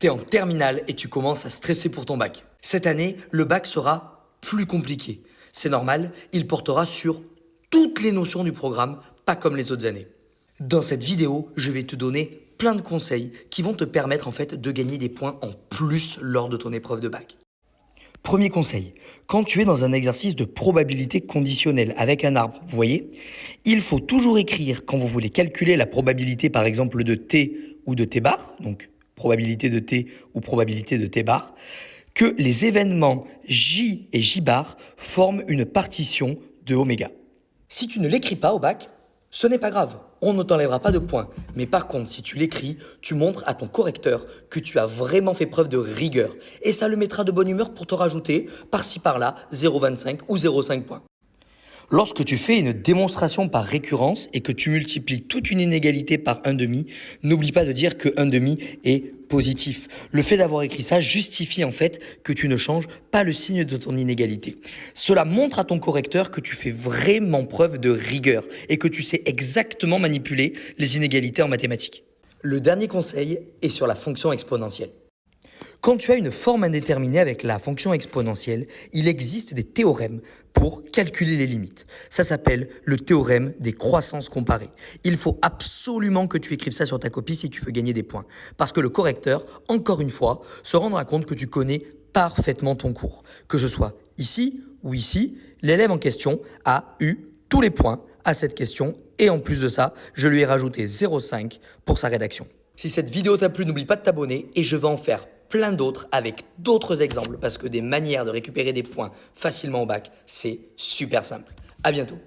T'es en terminale et tu commences à stresser pour ton bac. Cette année, le bac sera plus compliqué. C'est normal, il portera sur toutes les notions du programme, pas comme les autres années. Dans cette vidéo, je vais te donner plein de conseils qui vont te permettre en fait de gagner des points en plus lors de ton épreuve de bac. Premier conseil, quand tu es dans un exercice de probabilité conditionnelle avec un arbre, vous voyez, il faut toujours écrire quand vous voulez calculer la probabilité par exemple de T ou de T bar, donc probabilité de T ou probabilité de T bar, que les événements J et J bar forment une partition de oméga. Si tu ne l'écris pas au bac, ce n'est pas grave, on ne t'enlèvera pas de points. Mais par contre, si tu l'écris, tu montres à ton correcteur que tu as vraiment fait preuve de rigueur. Et ça le mettra de bonne humeur pour te rajouter, par-ci par-là, 0,25 ou 0,5 points. Lorsque tu fais une démonstration par récurrence et que tu multiplies toute une inégalité par 1/2, n'oublie pas de dire que 1/2 est positif. Le fait d'avoir écrit ça justifie en fait que tu ne changes pas le signe de ton inégalité. Cela montre à ton correcteur que tu fais vraiment preuve de rigueur et que tu sais exactement manipuler les inégalités en mathématiques. Le dernier conseil est sur la fonction exponentielle. Quand tu as une forme indéterminée avec la fonction exponentielle, il existe des théorèmes pour calculer les limites. Ça s'appelle le théorème des croissances comparées. Il faut absolument que tu écrives ça sur ta copie si tu veux gagner des points. Parce que le correcteur, encore une fois, se rendra compte que tu connais parfaitement ton cours. Que ce soit ici ou ici, l'élève en question a eu tous les points à cette question et en plus de ça, je lui ai rajouté 0,5 pour sa rédaction. Si cette vidéo t'a plu, n'oublie pas de t'abonner et je vais en faire plein d'autres avec d'autres exemples parce que des manières de récupérer des points facilement au bac, c'est super simple. À bientôt.